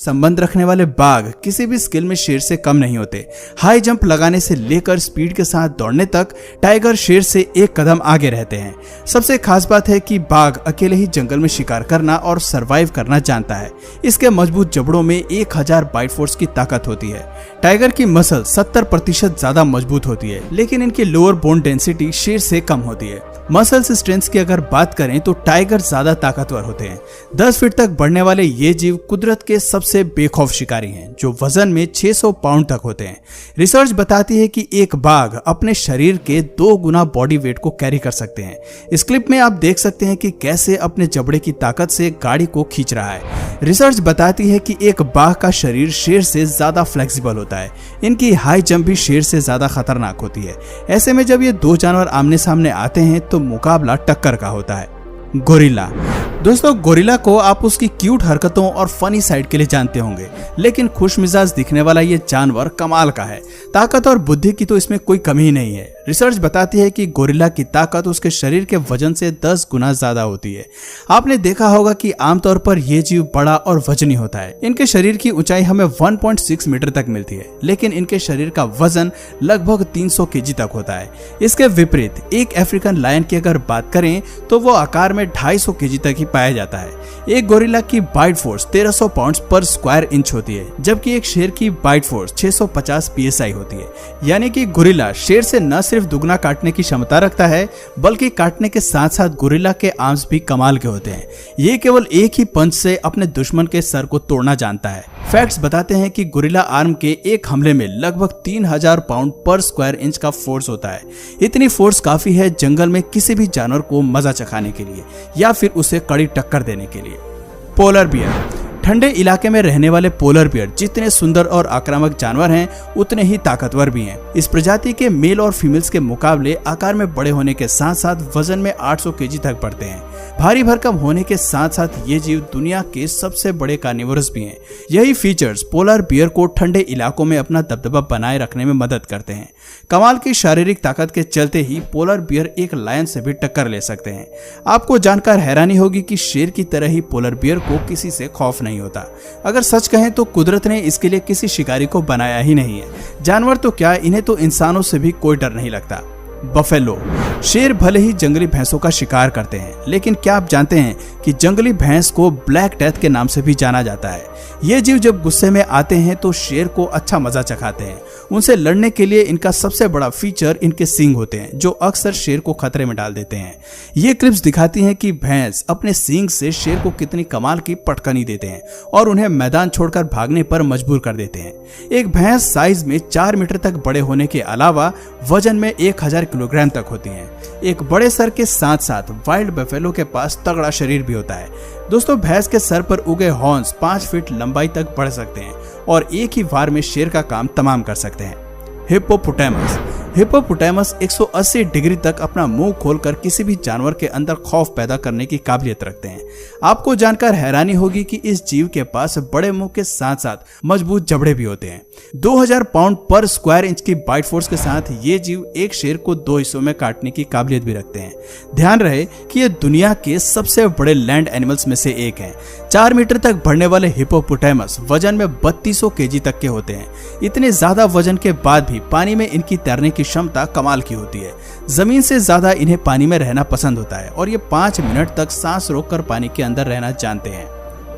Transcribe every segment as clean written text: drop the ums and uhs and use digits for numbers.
संबंध रखने वाले बाघ किसी भी स्किल में शेर से कम नहीं होते। हाई जंप लगाने से लेकर स्पीड के साथ दौड़ने तक टाइगर शेर से एक कदम आगे रहते हैं। सबसे खास बात है कि बाघ अकेले ही जंगल में शिकार करना और सरवाइव करना जानता है। इसके मजबूत जबड़ों में 1000 बाइट फोर्स की ताकत होती है। टाइगर की मसल 70% ज्यादा मजबूत होती है, लेकिन इनकी लोअर बोन डेंसिटी शेर से कम होती है। मसल्स स्ट्रेंथ की अगर बात करें तो टाइगर ज्यादा ताकतवर होते हैं। 10 फीट तक बढ़ने वाले ये जीव कुदरत के सबसे बेखौफ शिकारी हैं, जो वजन में 600 पाउंड तक होते हैं। रिसर्च बताती है कि एक बाघ अपने शरीर के 2 गुना बॉडी वेट को कैरी कर सकते हैं। इस क्लिप में आप देख सकते हैं कि कैसे अपने जबड़े की ताकत से गाड़ी को खींच रहा है। रिसर्च बताती है कि एक बाघ का शरीर शेर से ज्यादा फ्लेक्सिबल होता है। इनकी हाई जंप भी शेर से ज्यादा खतरनाक होती है। ऐसे में जब ये 2 जानवर आमने सामने आते हैं तो मुकाबला टक्कर का होता है। गोरिल्ला। दोस्तों, गोरिल्ला को आप उसकी क्यूट हरकतों और फनी साइड के लिए जानते होंगे, लेकिन खुशमिजाज दिखने वाला ये जानवर कमाल का है। ताकत और बुद्धि की तो इसमें कोई कमी ही नहीं है। रिसर्च बताती है कि गोरिल्ला की ताकत उसके शरीर के वजन से 10 गुना ज्यादा होती है। आपने देखा होगा कि आमतौर पर यह जीव बड़ा और वजनी होता है। इनके शरीर की ऊंचाई हमें 1.6 मीटर तक मिलती है, लेकिन इनके शरीर का वजन लगभग 300 केजी तक होता है। इसके विपरीत एक अफ्रीकन लायन की अगर बात करें तो वो आकार में 250 केजी तक ही पाया जाता है। एक गोरिल्ला की बाइट फोर्स 1300 पाउंड पर स्क्वायर इंच होती है, जबकि एक शेर की बाइट फोर्स 650 psi होती है। यानी कि गोरिल्ला शेर से न सिर्फ दुगना काटने की क्षमता रखता है, बल्कि काटने के साथ साथ गोरिल्ला के आर्म्स भी कमाल के होते हैं। ये केवल एक ही पंच से अपने दुश्मन के सर को तोड़ना जानता है। फैक्ट्स बताते हैं कि गोरिल्ला आर्म के एक हमले में लगभग 3000 पाउंड पर स्क्वायर इंच का फोर्स होता है। इतनी फोर्स काफी है जंगल में किसी भी जानवर को मजा चखाने के लिए या फिर उसे कड़ी टक्कर देने के लिए। Polar bear. ठंडे इलाके में रहने वाले पोलर बियर जितने सुंदर और आक्रामक जानवर हैं, उतने ही ताकतवर भी हैं। इस प्रजाति के मेल और फीमेल्स के मुकाबले आकार में बड़े होने के साथ साथ वजन में 800 केजी तक बढ़ते हैं। भारी भरकम होने के साथ साथ ये जीव दुनिया के सबसे बड़े कार्निवोरस भी हैं। यही फीचर्स पोलर बियर को ठंडे इलाकों में अपना दबदबा बनाए रखने में मदद करते हैं। कमाल की शारीरिक ताकत के चलते ही पोलर बियर एक लायन से भी टक्कर ले सकते हैं। आपको जानकर हैरानी होगी कि शेर की तरह ही पोलर बियर को किसी से खौफ नहीं होता। अगर सच कहें तो कुदरत ने इसके लिए किसी शिकारी को बनाया ही नहीं है। जानवर तो क्या, इन्हें तो इंसानों से भी कोई डर नहीं लगता। बफेलो। शेर भले ही जंगली भैंसों का शिकार करते हैं, लेकिन क्या आप जानते हैं कि जंगली भैंस को ब्लैक डेथ के नाम से भी जाना जाता है। ये जीव जब गुस्से में आते हैं तो शेर को अच्छा मजा चखाते हैं। उनसे लड़ने के लिए इनका सबसे बड़ा फीचर इनके सींग होते हैं, जो अक्सर शेर को खतरे में डाल देते हैं। ये क्लिप्स दिखाती हैं कि भैंस अपने सींग से शेर को कितनी कमाल की पटकनी देते हैं और उन्हें मैदान छोड़कर भागने पर मजबूर कर देते हैं। एक भैंस साइज में 4 मीटर तक बड़े होने के अलावा वजन में 1000 किलोग्राम तक होती हैं। एक बड़े सर के साथ साथ वाइल्ड बफेलो के पास तगड़ा शरीर भी होता है। दोस्तों, भैंस के सर पर उगे हॉर्न्स 5 फीट लंबाई तक बढ़ सकते हैं और एक ही वार में शेर का काम तमाम कर सकते हैं। हिप्पोपोटामस। हिप्पोपोटामस 180 डिग्री तक अपना मुंह खोलकर किसी भी जानवर के अंदर खौफ पैदा करने की काबिलियत रखते हैं। आपको जानकर हैरानी होगी कि इस जीव के पास बड़े मुंह के साथ साथ मजबूत जबड़े भी होते हैं। 2000 पाउंड पर स्क्वायर इंच की बाइट फोर्स के साथ ये जीव एक शेर को 2 हिस्सों में काटने की काबिलियत भी रखते हैं। ध्यान रहे कि ये दुनिया के सबसे बड़े लैंड एनिमल्स में से एक है। 4 मीटर तक बढ़ने वाले हिप्पोपोटामस वजन में 3200 केजी तक के होते हैं। इतने ज्यादा वजन के बाद भी पानी में इनकी तैरने की क्षमता कमाल की होती है। जमीन से ज्यादा इन्हें पानी में रहना पसंद होता है और ये 5 मिनट तक सांस रोककर पानी के अंदर रहना जानते हैं।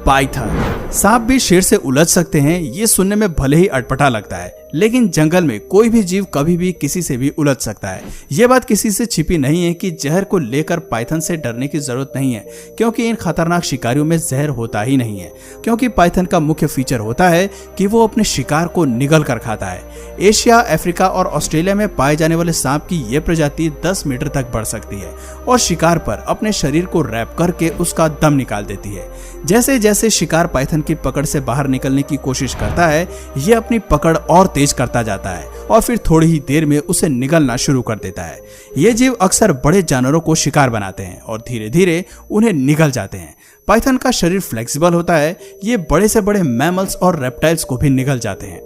पाइथन। सांप भी शेर से उलझ सकते हैं। ये सुनने में भले ही अटपटा लगता है, लेकिन जंगल में कोई भी जीव कभी भी किसी से भी उलझ सकता है। ये बात किसी से छिपी नहीं है कि जहर को लेकर पाइथन से डरने की जरूरत नहीं है, क्योंकि इन खतरनाक शिकारियों में जहर होता ही नहीं है। क्योंकि पाइथन का मुख्य फीचर होता है कि वो अपने शिकार को निगल कर खाता है। एशिया, अफ्रीका और ऑस्ट्रेलिया में पाए जाने वाले सांप की यह प्रजाति 10 मीटर तक बढ़ सकती है और शिकार पर अपने शरीर को रैप करके उसका दम निकाल देती है। जैसे जैसे शिकार पाइथन की पकड़ से बाहर निकलने की कोशिश करता है, ये अपनी पकड़ और तेज करता जाता है और फिर थोड़ी ही देर में उसे निगलना शुरू कर देता है। ये जीव अक्सर बड़े जानवरों को शिकार बनाते हैं और धीरे धीरे उन्हें निगल जाते हैं। पाइथन का शरीर फ्लेक्सिबल होता है। ये बड़े से बड़े मैमल्स और रेप्टाइल्स को भी निगल जाते हैं।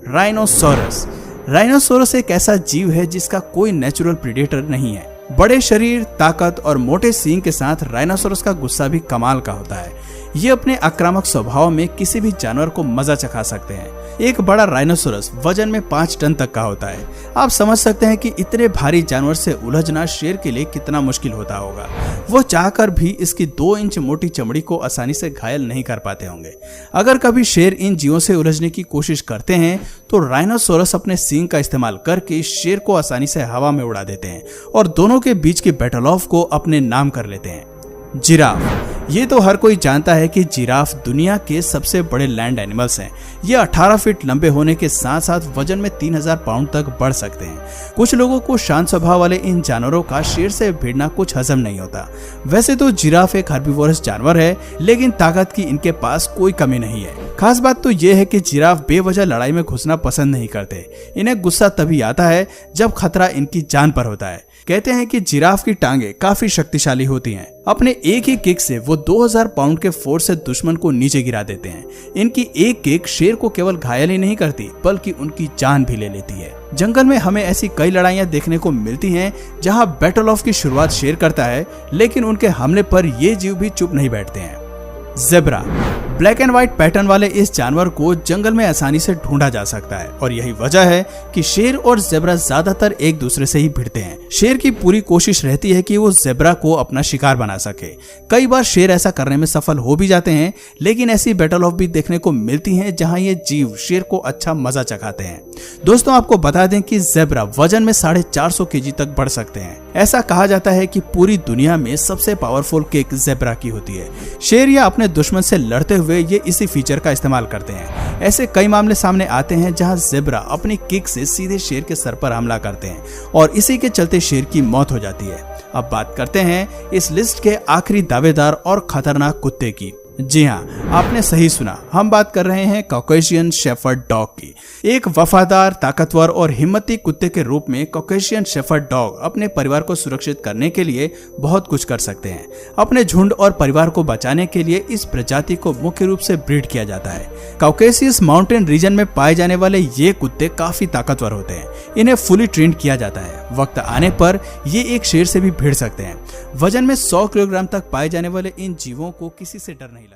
राइनोसोरस। राइनोसोरस एक ऐसा जीव है जिसका कोई नेचुरल प्रीडेटर नहीं है। बड़े शरीर, ताकत और मोटे सींग के साथ राइनोसोरस का गुस्सा भी कमाल का होता है। ये अपने आक्रामक स्वभाव में किसी भी जानवर को मजा चखा सकते हैं। एक बड़ा राइनोसोरस वजन में 5 टन तक का होता है। आप समझ सकते हैं कि इतने भारी जानवर से उलझना शेर के लिए कितना मुश्किल होता होगा। वो चाहकर भी इसकी 2 इंच मोटी चमड़ी को आसानी से घायल नहीं कर पाते होंगे। अगर कभी शेर इन जीवों से उलझने की कोशिश करते हैं तो राइनोसोरस अपने सींग का इस्तेमाल करके शेर को आसानी से हवा में उड़ा देते हैं और दोनों के बीच की बैटल ऑफ को अपने नाम कर लेते हैं। जिराफ। ये तो हर कोई जानता है कि जिराफ दुनिया के सबसे बड़े लैंड एनिमल्स हैं। ये 18 फीट लंबे होने के साथ साथ वजन में 3000 पाउंड तक बढ़ सकते हैं। कुछ लोगों को शांत स्वभाव वाले इन जानवरों का शेर से भिड़ना कुछ हजम नहीं होता। वैसे तो जिराफ एक हर्बीवोरस जानवर है, लेकिन ताकत की इनके पास कोई कमी नहीं है। खास बात तो ये है कि जिराफ बेवजह लड़ाई में घुसना पसंद नहीं करते। इन्हें गुस्सा तभी आता है जब खतरा इनकी जान पर होता है। कहते हैं कि जिराफ की टांगे काफी शक्तिशाली होती हैं। अपने एक ही किक से वो 2000 पाउंड के फोर्स से दुश्मन को नीचे गिरा देते हैं। इनकी एक किक शेर को केवल घायल ही नहीं करती बल्कि उनकी जान भी ले लेती है। जंगल में हमें ऐसी कई लड़ाइयां देखने को मिलती हैं जहां बैटल ऑफ की शुरुआत शेर करता है, लेकिन उनके हमले पर ये जीव भी चुप नहीं बैठते हैं। Zebra. Black and white pattern वाले इस जानवर को जंगल में आसानी से ढूंढा जा सकता है और यही वजह है कि शेर और ज़ेब्रा ज्यादातर एक दूसरे से ही भिड़ते हैं। शेर की पूरी कोशिश रहती है कि वो ज़ेब्रा को अपना शिकार बना सके। कई बार शेर ऐसा करने में सफल हो भी जाते हैं, लेकिन ऐसी बैटल ऑफ भी देखने को मिलती हैं जहां ये जीव शेर को अच्छा मजा चखाते हैं। दोस्तों, आपको बता दें कि ज़ेब्रा वजन में 450 केजी तक बढ़ सकते हैं। ऐसा कहा जाता है कि पूरी दुनिया में सबसे पावरफुल किक ज़ेब्रा की होती है। शेर या अपने दुश्मन से लड़ते हुए ये इसी फीचर का इस्तेमाल करते हैं। ऐसे कई मामले सामने आते हैं जहां ज़ेब्रा अपनी किक से सीधे शेर के सर पर हमला करते हैं और इसी के चलते शेर की मौत हो जाती है। अब बात करते हैं इस लिस्ट के आखिरी दावेदार और खतरनाक कुत्ते की। जी हाँ, आपने सही सुना, हम बात कर रहे हैं कॉकेशियन शेफर्ड डॉग की। एक वफादार, ताकतवर और हिम्मती कुत्ते के रूप में कॉकेशियन शेफर्ड डॉग अपने परिवार को सुरक्षित करने के लिए बहुत कुछ कर सकते हैं। अपने झुंड और परिवार को बचाने के लिए इस प्रजाति को मुख्य रूप से ब्रीड किया जाता है। कॉकेशियस माउंटेन रीजन में पाए जाने वाले ये कुत्ते काफी ताकतवर होते हैं। इन्हें फुली ट्रेंड किया जाता है। वक्त आने पर ये एक शेर से भी भिड़ सकते हैं। वजन में 100 किलोग्राम तक पाए जाने वाले इन जीवों को किसी से डर नहीं